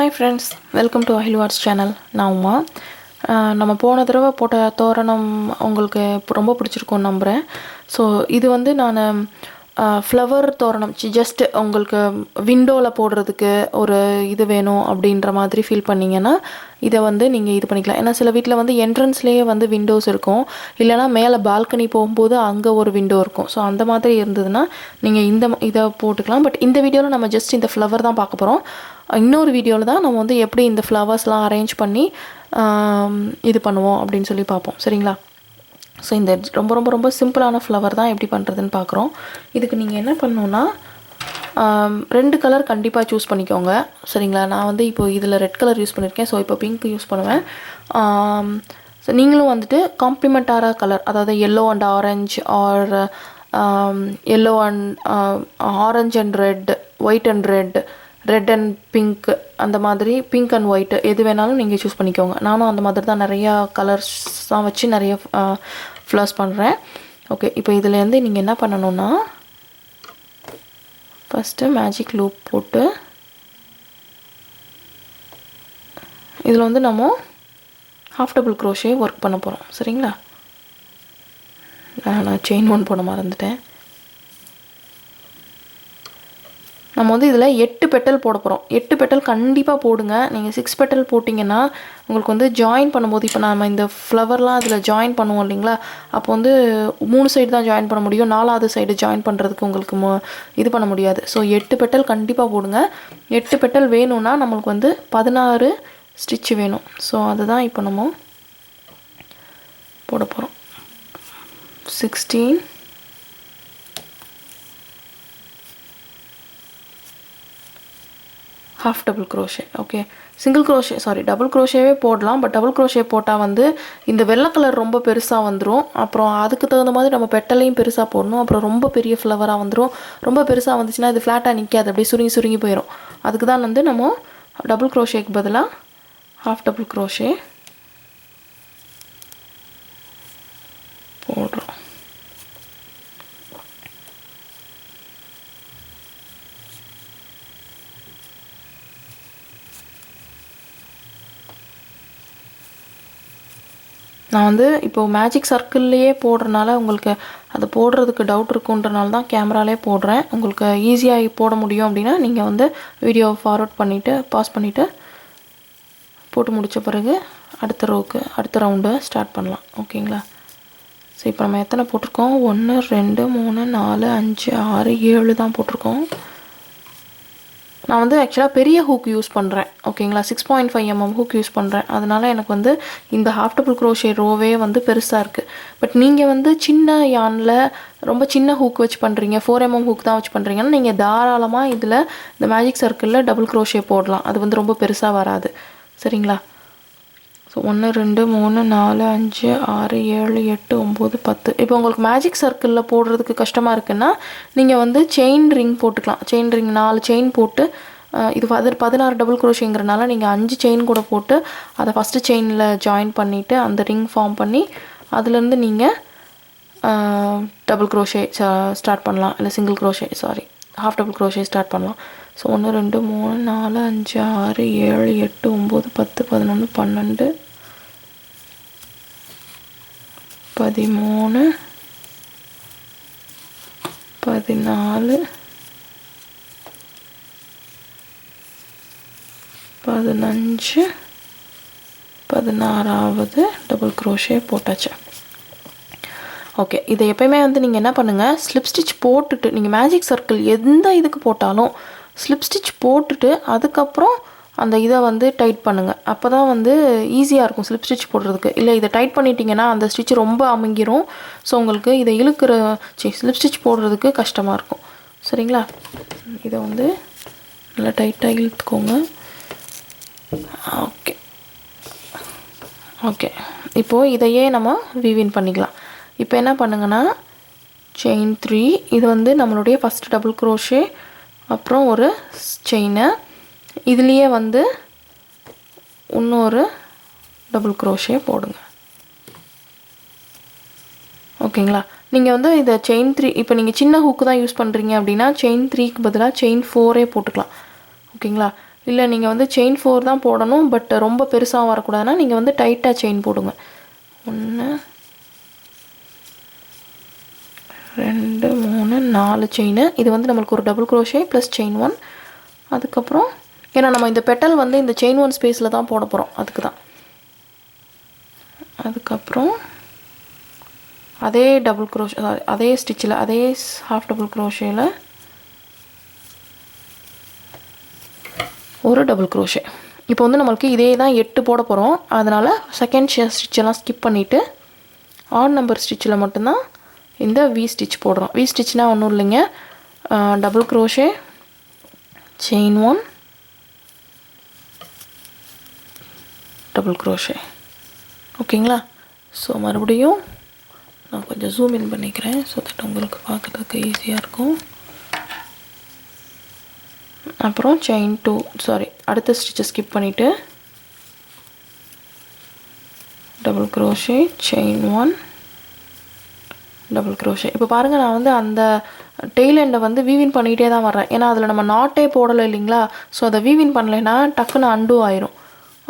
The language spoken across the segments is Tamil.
Hi friends, welcome to Ahil arts channel. நான் உமா. நம்ம போன தடவை போட்ட தோரணம் உங்களுக்கு ரொம்ப பிடிச்சிருக்கும்னு நம்புகிறேன். ஸோ இது வந்து நான் ஃப்ளவர் தோரணம் ஜஸ்ட் உங்களுக்கு விண்டோவில் போடுறதுக்கு ஒரு இது வேணும் அப்படின்ற மாதிரி ஃபீல் பண்ணிங்கன்னா இதை வந்து நீங்கள் இது பண்ணிக்கலாம். ஏன்னா சில வீட்டில் வந்து என்ட்ரன்ஸ்லேயே வந்து விண்டோஸ் இருக்கும், இல்லைனா மேலே பால்கனி போகும்போது அங்கே ஒரு விண்டோ இருக்கும். ஸோ அந்த மாதிரி இருந்ததுன்னா நீங்கள் இதை போட்டுக்கலாம். பட் இந்த வீடியோவில் நம்ம ஜஸ்ட் இந்த ஃப்ளவர் தான் பார்க்க போகிறோம். இன்னொரு வீடியோவில் தான் நம்ம வந்து எப்படி இந்த ஃப்ளவர்ஸ்லாம் அரேஞ்ச் பண்ணி இது பண்ணுவோம் அப்படின்னு சொல்லி பார்ப்போம். சரிங்களா? ஸோ இந்த ரொம்ப ரொம்ப ரொம்ப சிம்பிளான ஃப்ளவர் தான் எப்படி பண்ணுறதுன்னு பார்க்குறோம். இதுக்கு நீங்கள் என்ன பண்ணணுன்னா 2 கலர் கண்டிப்பாக சூஸ் பண்ணிக்கோங்க. சரிங்களா? நான் வந்து இப்போது இதில் ரெட் கலர் யூஸ் பண்ணியிருக்கேன். ஸோ இப்போ பிங்க் யூஸ் பண்ணுவேன். ஸோ நீங்களும் வந்துட்டு காம்ப்ளிமெண்ட்டான கலர், அதாவது yellow and orange R yellow and orange and red, white and red and pink, அந்த மாதிரி பிங்க் அண்ட் ஒயிட் எது வேணாலும் நீங்கள் சூஸ் பண்ணிக்கோங்க. நானும் அந்த மாதிரி தான் நிறையா கலர்ஸ் தான் வச்சு நிறைய ஃப்ளவர்ஸ் பண்ணுறேன். ஓகே, இப்போ இதுலேருந்து நீங்கள் என்ன பண்ணணுன்னா ஃபஸ்ட்டு மேஜிக் லூப் போட்டு இதில் வந்து நம்ம ஹாஃப் டபுள் க்ரோஷே ஒர்க் பண்ண போகிறோம். சரிங்களா? நான் செயின் ஒன் போட மறந்துட்டேன். நம்ம வந்து இதில் 8 பெட்டல் போட போகிறோம். 8 பெட்டல் கண்டிப்பாக போடுங்க. நீங்கள் 6 பெட்டல் போட்டிங்கன்னா உங்களுக்கு வந்து ஜாயின் பண்ணும்போது, இப்போ நம்ம இந்த ஃப்ளவர்லாம் அதில் ஜாயின் பண்ணுவோம் இல்லைங்களா, அப்போ வந்து 3 சைடு தான் ஜாயின் பண்ண முடியும். 4வது சைடு ஜாயின் பண்ணுறதுக்கு உங்களுக்கு இது பண்ண முடியாது. ஸோ 8 பெட்டல் கண்டிப்பாக போடுங்க. 8 பெட்டல் வேணும்னா நம்மளுக்கு வந்து 16 ஸ்டிச் வேணும். ஸோ அதுதான் இப்போ நம்ம போட போகிறோம். 16 half double crochet. Okay, single crochet double க்ரோஷேவே போடலாம். பட் டபுள் க்ரோஷே போட்டால் வந்து இந்த வெள்ளை கலர் ரொம்ப பெருசாக வந்துடும். அப்புறம் அதுக்கு தகுந்த மாதிரி நம்ம பெட்டலையும் பெருசாக போடணும். அப்புறம் ரொம்ப பெரிய ஃப்ளவராக வந்துடும். ரொம்ப பெருசாக வந்துச்சுன்னா இது ஃப்ளாட்டாக நிற்காது, அப்படியே சுருங்கி போயிடும். அதுக்கு தான் வந்து நம்ம டபுள் க்ரோஷேக்கு பதிலாக ஹாஃப் டபுள் க்ரோஷே போடுறோம். நான் வந்து இப்போது மேஜிக் சர்க்கிள்லேயே போடுறனால உங்களுக்கு அது போடுறதுக்கு டவுட் இருக்குன்றனால தான் கேமராலே போடுறேன். உங்களுக்கு ஈஸியாக போட முடியும் அப்படின்னா நீங்கள் வந்து வீடியோவை ஃபார்வர்ட் பண்ணிவிட்டு பாஸ் பண்ணிவிட்டு போட்டு முடித்த பிறகு அடுத்த ரவுண்டு ஸ்டார்ட் பண்ணலாம். ஓகேங்களா? ஸோ இப்போ நம்ம எத்தனை போட்டிருக்கோம்? 1 2 3 4 5 6 7 தான் போட்டிருக்கோம். நான் வந்து ஆக்சுவலாக பெரிய ஹூக் யூஸ் பண்ணுறேன். ஓகேங்களா? 6.5 mm ஹூக் யூஸ் பண்ணுறேன். அதனால் எனக்கு வந்து இந்த ஹாஃப் டபுள் க்ரோஷே ரோவே வந்து பெருசாக இருக்குது. பட் நீங்கள் வந்து சின்ன யானில் ரொம்ப சின்ன ஹூக் வச்சு பண்ணுறீங்க, 4 mm ஹூக் தான் வச்சு பண்ணுறீங்கன்னா நீங்கள் தாராளமாக இதில் இந்த மேஜிக் சர்க்கிளில் டபுள் க்ரோஷே போடலாம். அது வந்து ரொம்ப பெருசாக வராது. சரிங்களா? ஸோ 1 2 3 4 5 6 7 8 9 10. இப்போ உங்களுக்கு மேஜிக் சர்க்கிளில் போடுறதுக்கு கஷ்டமாக இருக்குன்னா நீங்கள் வந்து செயின் ரிங் போட்டுக்கலாம். செயின் ரிங் 4 செயின் போட்டு, இது 16 டபுள் க்ரோஷேங்கிறனால நீங்கள் 5 செயின் கூட போட்டு அதை ஃபஸ்ட்டு செயினில் ஜாயின் பண்ணிவிட்டு அந்த ரிங் ஃபார்ம் பண்ணி அதுலேருந்து நீங்கள் டபுள் க்ரோஷே ஸ்டார்ட் பண்ணலாம். இல்லை single crochet half double crochet start பண்ணலாம். ஸோ 1 2 3 4 5 6 7 8 9 10 11 12 13 14 15 16வது டபுள் க்ரோஷே போட்டாச்சு. ஓகே, இதை எப்போயுமே வந்து நீங்கள் என்ன பண்ணுங்கள், ஸ்லிப் ஸ்டிச் போட்டுட்டு நீங்கள் மேஜிக் சர்க்கிள் எந்த இதுக்கு போட்டாலும் ஸ்லிப் ஸ்டிச் போட்டுட்டு அதுக்கப்புறம் அந்த இதை வந்து டைட் பண்ணுங்கள். அப்போ தான் வந்து ஈஸியாக இருக்கும் ஸ்லிப் ஸ்டிச் போடுறதுக்கு. இல்லை இதை டைட் பண்ணிட்டீங்கன்னா அந்த ஸ்டிச் ரொம்ப அமுங்கிரும். ஸோ உங்களுக்கு இதை ஸ்லிப் ஸ்டிச் போடுறதுக்கு கஷ்டமாக இருக்கும். சரிங்களா? இதை வந்து நல்லா டைட்டாக இழுத்துக்கோங்க. ஓகே, இப்போது இதையே நம்ம வீவின் பண்ணிக்கலாம். இப்போ என்ன பண்ணுங்கன்னா செயின் 3, இது வந்து நம்மளுடைய ஃபஸ்ட் டபுள் க்ரோஷே, அப்புறம் ஒரு செயினு, இதுலேயே வந்து இன்னொரு டபுள் க்ரோஷே போடுங்க. ஓகேங்களா? நீங்கள் வந்து இதை செயின் 3, இப்போ நீங்கள் சின்ன ஹூக்கு தான் யூஸ் பண்ணுறீங்க அப்படின்னா செயின் 3க்கு பதிலாக செயின் 4 போட்டுக்கலாம். ஓகேங்களா? இல்லை நீங்கள் வந்து செயின் 4 தான் போடணும், பட் ரொம்ப பெருசாக வரக்கூடாதுன்னா நீங்கள் வந்து டைட்டாக செயின் போடுங்க. 1 2 3 4 செயின். இது வந்து நம்மளுக்கு ஒரு டபுள் க்ரோஷே ப்ளஸ் செயின் 1. அதுக்கப்புறம் ஏன்னா நம்ம இந்த பெட்டல் வந்து இந்த செயின் 1 ஸ்பேஸில் தான் போட போகிறோம், அதுக்கு தான். அதுக்கப்புறம் அதே டபுள் க்ரோஷே, அதே ஸ்டிச்சில் அதே ஹாஃப் டபுள் க்ரோஷேயில் ஒரு டபுள் க்ரோஷே. இப்போ வந்து நம்மளுக்கு இதே தான் 8 போட போகிறோம். அதனால் செகண்ட் ஸ்டிச்செல்லாம் ஸ்கிப் பண்ணிவிட்டு ஆட் நம்பர் ஸ்டிச்சில் மட்டும்தான் இந்த வி ஸ்டிச் போடுறோம். வி ஸ்டிச்னால் ஒன்றும் இல்லைங்க, double crochet chain 1 double crochet. ஓகேங்களா? ஸோ மறுபடியும் நான் கொஞ்சம் ஜூம் இன் பண்ணிக்கிறேன், ஸோ தட் உங்களுக்கு பார்க்குறதுக்கு ஈஸியாக இருக்கும். அப்புறம் செயின் 2 அடுத்த ஸ்டிச்சை ஸ்கிப் பண்ணிவிட்டு double crochet chain 1 double crochet. இப்போ பாருங்கள், நான் வந்து அந்த டெய்ல் எண்டை வந்து வீவின் பண்ணிகிட்டே தான் வரேன். ஏன்னா அதில் நம்ம நாட்டே போடலை இல்லைங்களா, ஸோ அதை வீவின் பண்ணலைன்னா டக்குன்னு அண்டு ஆயிரும்.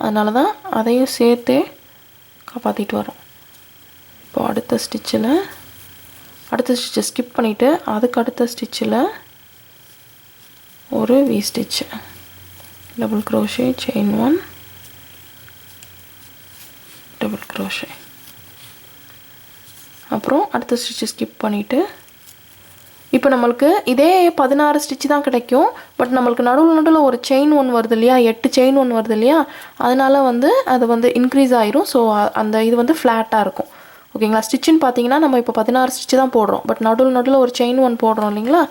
அதனால தான் அதையும் சேர்த்தே காப்பாற்றிட்டு வரோம். இப்போ அடுத்த ஸ்டிச்சை ஸ்கிப் பண்ணிவிட்டு அதுக்கு அடுத்த ஸ்டிச்சில் ஒரு V stitch, double crochet chain 1 double crochet. அப்புறம் அடுத்த ஸ்டிச்சை ஸ்கிப் பண்ணிவிட்டு இப்போ நம்மளுக்கு இதே 16 ஸ்டிச்சு தான் கிடைக்கும். பட் நம்மளுக்கு நடுவில் ஒரு செயின் 1 வருது இல்லையா, 8 செயின் 1 வருது இல்லையா, அதனால் வந்து அது வந்து இன்க்ரீஸ் ஆயிரும். ஸோ அந்த இது வந்து ஃப்ளாட்டாக இருக்கும். ஓகேங்களா? ஸ்டிச்சுன்னு பார்த்தீங்கன்னா நம்ம இப்போ 16 ஸ்டிச்சு தான் போடுறோம், பட் நடுவில் ஒரு செயின் 1 போடுறோம் இல்லைங்களா,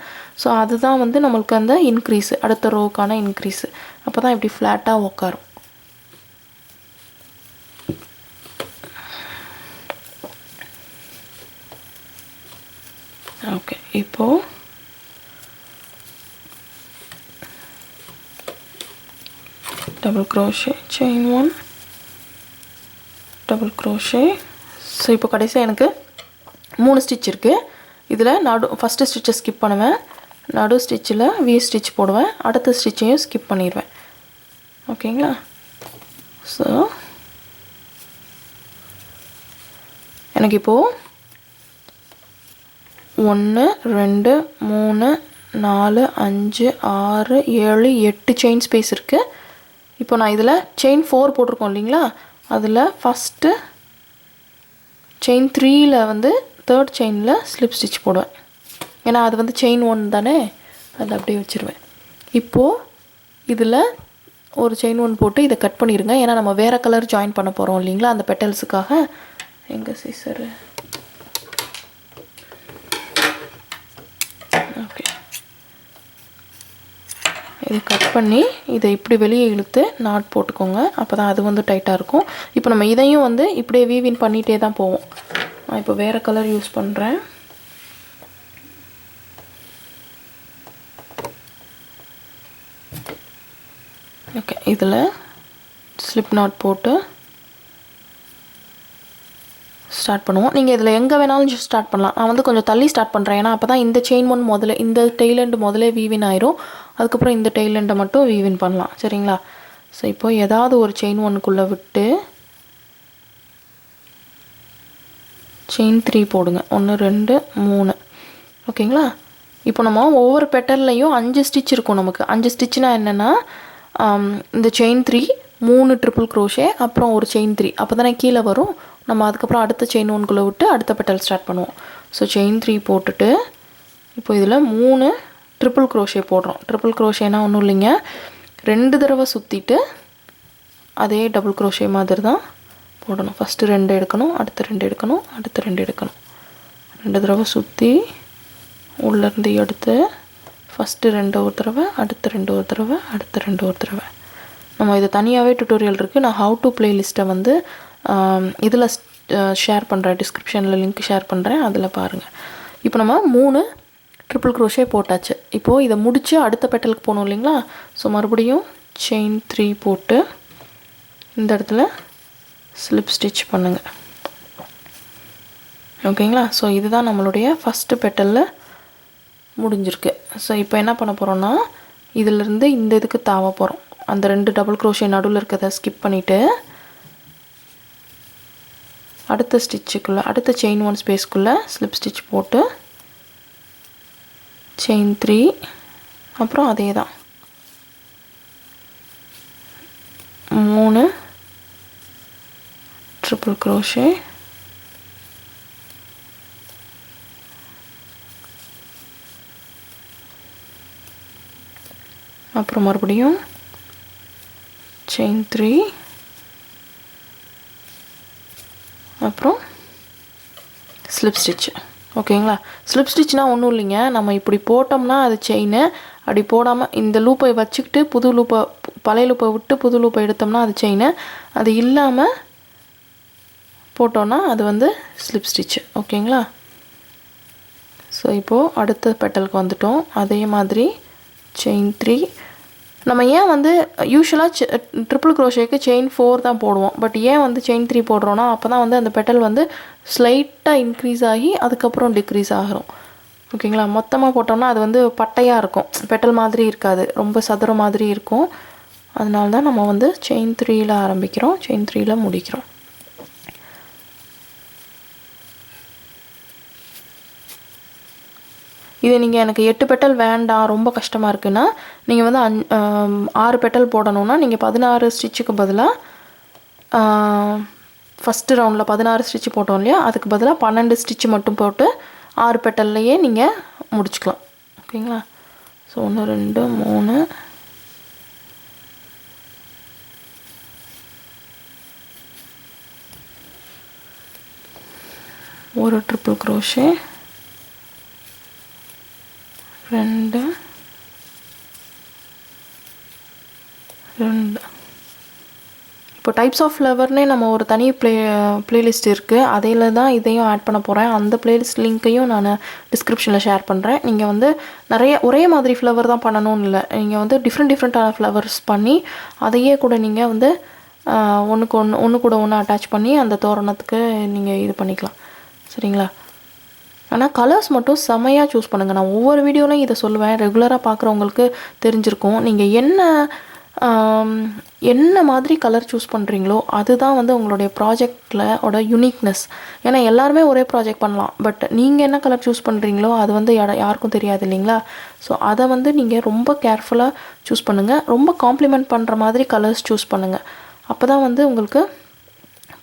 ஸோ அதுதான் வந்து நம்மளுக்கு அந்த இன்க்ரீஸு, அடுத்த ரோவுக்கான இன்க்ரீஸு. அப்போ தான் இப்படி ஃப்ளாட்டாக உட்காரும். ஓகே, இப்போது double crochet chain 1 double crochet. So இப்போ கடைசியாக எனக்கு 3 ஸ்டிச் இருக்குது. இதில் ஃபஸ்ட்டு ஸ்டிச்சை ஸ்கிப் பண்ணுவேன், நடு ஸ்டிச்சில் வி ஸ்டிச் போடுவேன், அடுத்த ஸ்டிச்சையும் ஸ்கிப் பண்ணிடுவேன். ஓகேங்களா? ஸோ எனக்கு இப்போது 1 2 3 4 5 6 7 8 செயின் ஸ்பேஸ் இருக்குது. இப்போ நான் இதில் செயின் 4 போட்டிருக்கோம் இல்லைங்களா, அதில் ஃபஸ்ட்டு செயின் 3ல் வந்து தேர்ட் செயினில் ஸ்லிப் ஸ்டிச் போடுவேன். ஏன்னா அது வந்து செயின் 1 தானே, அதை அப்படியே வச்சுருவேன். இப்போது இதில் ஒரு செயின் 1 போட்டு இதை கட் பண்ணிடுங்க. ஏன்னா நம்ம வேறு கலர் ஜாயின் பண்ண போகிறோம் இல்லைங்களா அந்த பெட்டல்ஸுக்காக. எங்கள் சீசரு ஓகே, இதை கட் பண்ணி இதை இப்படி வெளியே இழுத்து நாட் போட்டுக்கோங்க, அப்போ தான் அது வந்து டைட்டாக இருக்கும். இப்போ நம்ம இதையும் வந்து இப்படியே வீவின் பண்ணிகிட்டே தான் போவோம். நான் இப்போ வேறு கலர் யூஸ் பண்ணுறேன். ஓகே, இதில் ஸ்லிப் நாட் போட்டு ஸ்டார்ட் பண்ணுவோம். நீங்கள் இதில் எங்கே வேணாலும் ஸ்டார்ட் பண்ணலாம். நான் வந்து கொஞ்சம் தள்ளி ஸ்டார்ட் பண்ணுறேன், ஏன்னா அப்போ தான் இந்த செயின் 1 முதல்ல, இந்த டெய்லெண்டு முதல்ல வீவின் ஆயிரும். அதுக்கப்புறம் இந்த டெய்லெண்டை மட்டும் வீவின் பண்ணலாம். சரிங்களா? ஸோ இப்போ ஏதாவது ஒரு செயின் 1க்குள்ளே விட்டு செயின் 3 போடுங்க. 1 2 3. ஓகேங்களா? இப்போ நம்ம ஒவ்வொரு பெட்டல்லையும் 5 ஸ்டிச் இருக்கும். நமக்கு 5 ஸ்டிச்னா என்னென்னா, இந்த செயின் 3 3 ட்ரிபிள் க்ரோஷே அப்புறம் ஒரு செயின் 3, அப்போ தானே கீழே வரும். நம்ம அதுக்கப்புறம் அடுத்த செயின் 1க்குள்ளே விட்டு அடுத்த பெட்டல் ஸ்டார்ட் பண்ணுவோம். ஸோ செயின் 3 போட்டுட்டு இப்போ இதில் 3 ட்ரிபிள் க்ரோஷே போடுறோம். ட்ரிபிள் க்ரோஷேனா ஒன்றும் இல்லைங்க, 2 தடவை சுற்றிட்டு அதே டபுள் க்ரோஷே மாதிரி தான் போடணும். ஃபஸ்ட்டு 2 எடுக்கணும், அடுத்து 2 எடுக்கணும், அடுத்து 2 எடுக்கணும். 2 தடவை சுற்றி உள்ளேருந்து எடுத்து ஃபஸ்ட்டு 2 ஒரு தடவை, அடுத்து 2 ஒரு தடவை, அடுத்து 2 ஒரு தடவை. நம்ம இது தனியாகவே டுட்டோரியல் இருக்குது. நான் ஹவு டு ப்ளே லிஸ்ட்டை வந்து இதில் ஷேர் பண்ணுறேன், டிஸ்கிரிப்ஷனில் லிங்க் ஷேர் பண்ணுறேன், அதில் பாருங்கள். இப்போ நம்ம 3 ட்ரிபிள் க்ரோஷே போட்டாச்சு. இப்போது இதை முடித்து அடுத்த பெட்டலுக்கு போகணும் இல்லைங்களா. ஸோ மறுபடியும் செயின் 3 போட்டு இந்த இடத்துல ஸ்லிப் ஸ்டிச் பண்ணுங்கள். ஓகேங்களா? ஸோ இதுதான் நம்மளுடைய ஃபஸ்ட்டு பெட்டலில் முடிஞ்சிருக்கு. ஸோ இப்போ என்ன பண்ண போகிறோன்னா, இதிலிருந்து இந்த இதுக்கு தாவ போகிறோம். அந்த 2 டபுள் crochet நடுவில் இருக்கிறத ஸ்கிப் பண்ணிவிட்டு அடுத்த ஸ்டிச்சுக்குள்ளே அடுத்த செயின் 1 ஸ்பேஸ்க்குள்ளே ஸ்லிப் ஸ்டிச் போட்டு செயின் 3 அப்புறம் அதே தான் 3 ட்ரிபிள் crochet அப்புறம் மறுபடியும் செயின் 3 அப்புறம் ஸ்லிப் ஸ்டிச் ஓகேங்களா ஸ்லிப் ஸ்டிச்னா ஒன்றும் இல்லைங்க நம்ம இப்படி போட்டோம்னா அது செயின் அப்படி போடாமல் இந்த லூப்பை வச்சுக்கிட்டு புது லூப்பை பழைய லூப்பை விட்டு புது லூப்பை எடுத்தோம்னா அது செயின் அது இல்லாமல் போட்டோன்னா அது வந்து ஸ்லிப் ஸ்டிச் ஓகேங்களா ஸோ இப்போது அடுத்த பெட்டலுக்கு வந்துட்டோம் அதே மாதிரி செயின் 3 நம்ம ஏன் வந்து யூஸ்வலாக ட்ரிபிள் crochetக்கு செயின் 4 தான் போடுவோம் பட் ஏன் வந்து செயின் 3 போடுறோன்னா அப்போ தான் வந்து அந்த பெட்டல் வந்து ஸ்லைட்டாக இன்க்ரீஸ் ஆகி அதுக்கப்புறம் டிக்ரீஸ் ஆகிறோம் ஓகேங்களா மொத்தமாக போட்டோம்னா அது வந்து பட்டையாக இருக்கும் பெட்டல் மாதிரி இருக்காது ரொம்ப சதுர மாதிரி இருக்கும் அதனால தான் நம்ம வந்து செயின் 3ல் ஆரம்பிக்கிறோம் செயின் 3ல் முடிக்கிறோம் இது நீங்கள் எனக்கு 8 பெட்டல் வேண்டாம் ரொம்ப கஷ்டமாக இருக்குன்னா நீங்கள் வந்து 6 பெட்டல் போடணுன்னா நீங்கள் 16 ஸ்டிச்சுக்கு பதிலாக ஃபஸ்ட்டு ரவுண்டில் 16 ஸ்டிச்சு போட்டோம் இல்லையா அதுக்கு பதிலாக 12 ஸ்டிச்சு மட்டும் போட்டு 6 பெட்டல்லையே நீங்கள் முடிச்சுக்கலாம் ஓகேங்களா ஸோ 1 2 3 ஒரு ட்ரிபிள் crochet 2 இப்போ டைப்ஸ் ஆஃப் ஃப்ளவர்னே நம்ம ஒரு தனி பிளேலிஸ்ட் இருக்குது அதில் தான் இதையும் ஆட் பண்ண போகிறேன் அந்த பிளேலிஸ்ட் லிங்க்கையும் நான் டிஸ்கிரிப்ஷனில் ஷேர் பண்ணுறேன் நீங்கள் வந்து நிறைய ஒரே மாதிரி ஃப்ளவர் தான் பண்ணணும்னு இல்லை நீங்கள் வந்து டிஃப்ரெண்ட்டான ஃப்ளவர்ஸ் பண்ணி அதையே கூட நீங்கள் வந்து ஒன்று கூட ஒன்று அட்டாச் பண்ணி அந்த தோரணத்துக்கு நீங்கள் இது பண்ணிக்கலாம் சரிங்களா ஆனால் கலர்ஸ் மட்டும் செமையாக சூஸ் பண்ணுங்கள் நான் ஒவ்வொரு வீடியோலையும் இதை சொல்லுவேன் ரெகுலராக பார்க்குறவங்களுக்கு தெரிஞ்சிருக்கும் நீங்கள் என்ன மாதிரி கலர் சூஸ் பண்ணுறீங்களோ அதுதான் வந்து உங்களுடைய ப்ராஜெக்டில் யூனிக்னஸ் ஏன்னா எல்லாருமே ஒரே ப்ராஜெக்ட் பண்ணலாம் பட் நீங்கள் என்ன கலர் சூஸ் பண்ணுறீங்களோ அது வந்து யாருக்கும் தெரியாது இல்லைங்களா ஸோ அதை வந்து நீங்கள் ரொம்ப கேர்ஃபுல்லாக சூஸ் பண்ணுங்கள் ரொம்ப காம்ப்ளிமெண்ட் பண்ணுற மாதிரி கலர்ஸ் சூஸ் பண்ணுங்கள் அப்போ தான் வந்து உங்களுக்கு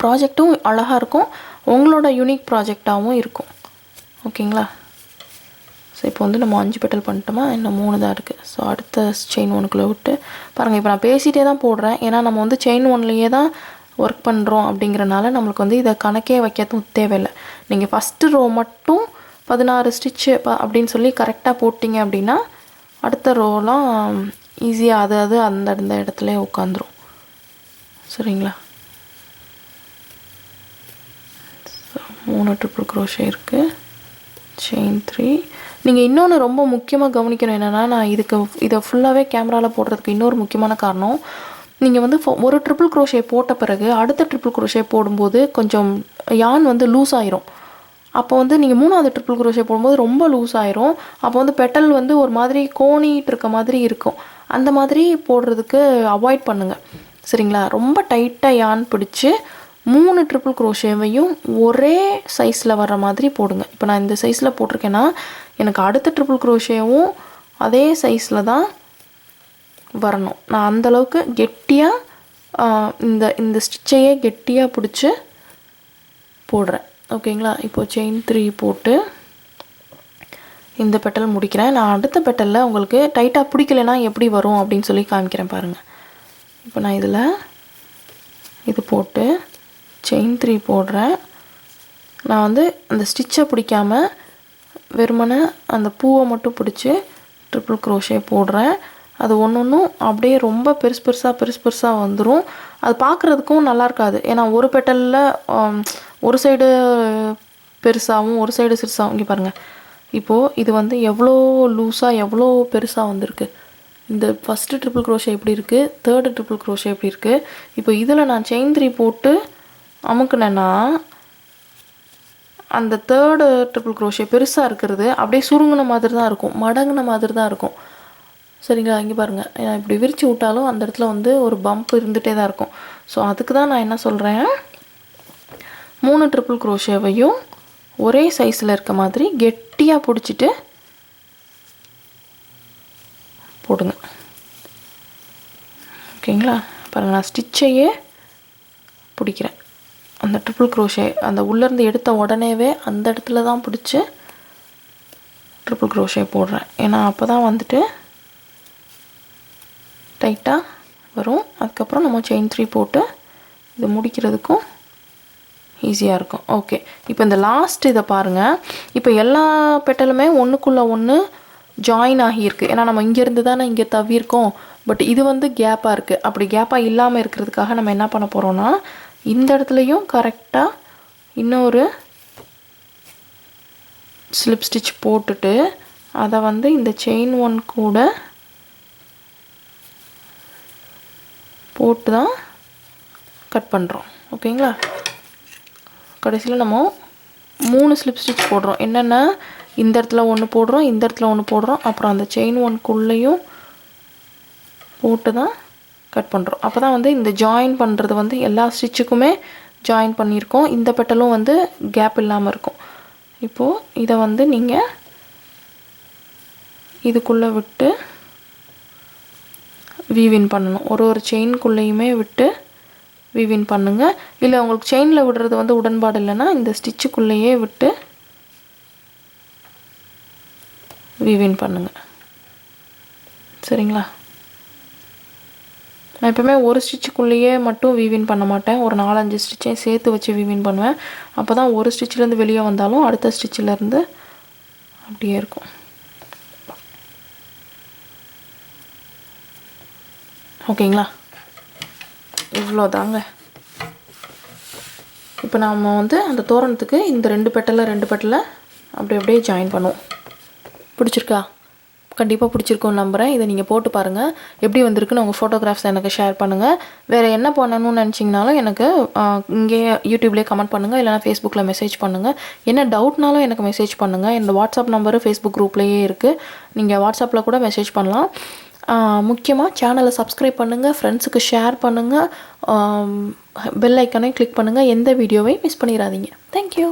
ப்ராஜெக்ட்டும் அழகாக இருக்கும் உங்களோட யூனிக் ப்ராஜெக்டாகவும் இருக்கும் ஓகேங்களா ஸோ இப்போ வந்து நம்ம 5 பெட்டல் பண்ணிட்டோமா இன்னும் 3 தான் இருக்குது ஸோ அடுத்த செயின் 1க்குள்ளே விட்டு பாருங்கள் இப்போ நான் பேசிகிட்டே தான் போடுறேன் ஏன்னா நம்ம வந்து செயின் 1லேயே தான் ஒர்க் பண்ணுறோம் அப்படிங்கிறனால நம்மளுக்கு வந்து இதை கணக்கே வைக்க தேவையில்லை நீங்கள் ஃபஸ்ட்டு ரோ மட்டும் 16 ஸ்டிச்சு அப்படின்னு சொல்லி கரெக்டாக போட்டிங்க அப்படின்னா அடுத்த ரோலாம் ஈஸியாக அது அந்த இடத்துல உட்காந்துரும் சரிங்களா ஸோ 3 ட்ரிபிள் crochet இருக்குது செயின் 3 நீங்கள் இன்னொன்று ரொம்ப முக்கியமாக கவனிக்கணும் என்னென்னா நான் இதை ஃபுல்லாகவே கேமராவில் போடுறதுக்கு இன்னொரு முக்கியமான காரணம் நீங்கள் வந்து ஒரு ட்ரிபிள் crochet போட்ட பிறகு அடுத்த ட்ரிபிள் crochet போடும்போது கொஞ்சம் யான் வந்து லூஸ் ஆயிரும் அப்போ வந்து நீங்கள் 3வது ட்ரிபிள் crochet போடும்போது ரொம்ப லூஸ் ஆயிரும் அப்போ வந்து பெட்டல் வந்து ஒரு மாதிரி கோணிட்டு இருக்க மாதிரி இருக்கும் அந்த மாதிரி போடுறதுக்கு அவாய்ட் பண்ணுங்கள் சரிங்களா ரொம்ப டைட்டாக யான் பிடிச்சி 3 ட்ரிபிள் crochetவையும் ஒரே சைஸில் வர்ற மாதிரி போடுங்க இப்போ நான் இந்த சைஸில் போட்டிருக்கேன்னா எனக்கு அடுத்த ட்ரிபிள் crochetவும் அதே சைஸில் தான் வரணும் நான் அந்தளவுக்கு கெட்டியாக இந்த ஸ்டிச்சையே கெட்டியாக பிடிச்சி போடுறேன் ஓகேங்களா இப்போது செயின் 3 போட்டு இந்த பெட்டல் முடிக்கிறேன் நான் அடுத்த பெட்டலில் உங்களுக்கு டைட்டாக பிடிக்கலைன்னா எப்படி வரும் அப்படின்னு சொல்லி காமிக்கிறேன் பாருங்கள் இப்போ நான் இதில் இது போட்டு செயின் 3 போடுறேன் நான் வந்து அந்த ஸ்டிச்சை பிடிக்காமல் வெறுமனே அந்த பூவை மட்டும் பிடிச்சி ட்ரிபிள் crochet போடுறேன் அது ஒன்றும் அப்படியே ரொம்ப பெருசாக வந்துடும் அது பார்க்குறதுக்கும் நல்லா இருக்காது ஏன்னா ஒரு பெட்டலில் ஒரு சைடு பெருசாகவும் ஒரு சைடு சிறுசாகவும் இங்கே பாருங்கள் இப்போது இது வந்து எவ்வளோ லூஸாக எவ்வளோ பெருசாக வந்திருக்கு இந்த ஃபஸ்ட்டு ட்ரிபிள் crochet எப்படி இருக்குது தேர்டு ட்ரிபிள் crochet எப்படி இருக்குது இப்போ இதில் நான் செயின் 3 போட்டு அமுக்குனேன்னா அந்த தேர்டு ட்ரிபிள் crochet பெருசாக இருக்கிறது அப்படியே சுருங்கின மாதிரி தான் இருக்கும் மடங்கின மாதிரி தான் இருக்கும் சரிங்களா? இங்கே பாருங்கள், நான் இப்படி விரித்து விட்டாலும் அந்த இடத்துல வந்து ஒரு பம்ப் இருந்துகிட்டே தான் இருக்கும். ஸோ அதுக்கு தான் நான் என்ன சொல்கிறேன், 3 ட்ரிபிள் குரோஷேவையும் ஒரே சைஸில் இருக்க மாதிரி கெட்டியாக பிடிச்சிட்டு போடுங்க. ஓகேங்களா? பாருங்கள், நான் ஸ்டிச்சையே பிடிக்கிறேன். அந்த ட்ரிபிள் குரோஷே அந்த உள்ளேருந்து எடுத்த உடனேவே அந்த இடத்துல தான் பிடிச்சி ட்ரிபிள் குரோஷே போடுறேன். ஏன்னா அப்போ தான் வந்துட்டு டைட்டாக வரும். அதுக்கப்புறம் நம்ம செயின் 3 போட்டு இது முடிக்கிறதுக்கும் ஈஸியாக இருக்கும். ஓகே, இப்போ இந்த லாஸ்ட் இதை பாருங்கள். இப்போ எல்லா பெட்டலுமே ஒன்றுக்குள்ளே ஒன்று ஜாயின் ஆகியிருக்கு. ஏன்னா நம்ம இங்கேருந்து தானே இங்கே தவிர்க்கோம். பட் இது வந்து கேப்பாக இருக்குது. அப்படி கேப்பாக இல்லாமல் இருக்கிறதுக்காக நம்ம என்ன பண்ண போகிறோன்னா, இந்த இடத்துலையும் கரெக்டாக இன்னொரு ஸ்லிப் ஸ்டிச் போட்டுட்டு அதை வந்து இந்த செயின் 1 கூட போட்டு தான் கட் பண்ணுறோம். ஓகேங்களா? கடைசியில் நம்ம 3 ஸ்லிப் ஸ்டிச் போடுறோம். என்னென்னா, இந்த இடத்துல ஒன்று போடுறோம், இந்த இடத்துல ஒன்று போடுறோம், அப்புறம் அந்த செயின் 1குள்ளேயும் போட்டு தான் கட் பண்ணுறோம். அப்போ தான் வந்து இந்த ஜாயின் பண்ணுறது வந்து எல்லா ஸ்டிச்சுக்குமே ஜாயின் பண்ணியிருக்கோம். இந்த பெட்டலும் வந்து கேப் இல்லாமல் இருக்கும். இப்போது இதை வந்து நீங்கள் இதுக்குள்ளே விட்டு வீவின் பண்ணணும். ஒரு செயின்குள்ளேயுமே விட்டு வீவின் பண்ணுங்கள். இல்லை உங்களுக்கு செயினில் விடுறது வந்து உடன்பாடு இல்லைன்னா இந்த ஸ்டிச்சுக்குள்ளேயே விட்டு வீவின் பண்ணுங்கள். சரிங்களா? நான் எப்போவுமே ஒரு ஸ்டிச்சுக்குள்ளேயே மட்டும் வீவின் பண்ண மாட்டேன். ஒரு 4-5 ஸ்டிச்சையும் சேர்த்து வச்சு வீவின் பண்ணுவேன். அப்போ தான் ஒரு ஸ்டிச்சிலேருந்து வெளியே வந்தாலும் அடுத்த ஸ்டிச்சிலேருந்து அப்படியே இருக்கும். ஓகேங்களா? இவ்வளோ தாங்க. இப்போ நாம் வந்து அந்த தோரணத்துக்கு இந்த 2 பெட்டலை அப்படியே ஜாயின் பண்ணுவோம். பிடிச்சிருக்கா? கண்டிப்பாக பிடிச்சிருக்கும்னு நம்புகிறேன். இதை நீங்கள் போட்டு பாருங்கள். எப்படி வந்திருக்குன்னு உங்கள் ஃபோட்டோகிராஃப்ஸ் எனக்கு ஷேர் பண்ணுங்கள். வேறு என்ன பண்ணணும்னு நினச்சிங்கனாலும் எனக்கு இங்கே யூடியூப்லேயே கமெண்ட் பண்ணுங்கள், இல்லைனா ஃபேஸ்புக்கில் மெசேஜ் பண்ணுங்கள். என்ன டவுட்னாலும் எனக்கு மெசேஜ் பண்ணுங்கள். என்னோடய வாட்ஸ்அப் நம்பரு ஃபேஸ்புக் குரூப்லேயே இருக்குது. நீங்கள் வாட்ஸ்அப்பில் கூட மெசேஜ் பண்ணலாம். முக்கியமாக சேனலை சப்ஸ்கிரைப் பண்ணுங்கள், ஃப்ரெண்ட்ஸுக்கு ஷேர் பண்ணுங்கள், பெல் ஐக்கானையும் கிளிக் பண்ணுங்கள். எந்த வீடியோவையும் மிஸ் பண்ணிடாதீங்க. தேங்க்யூ.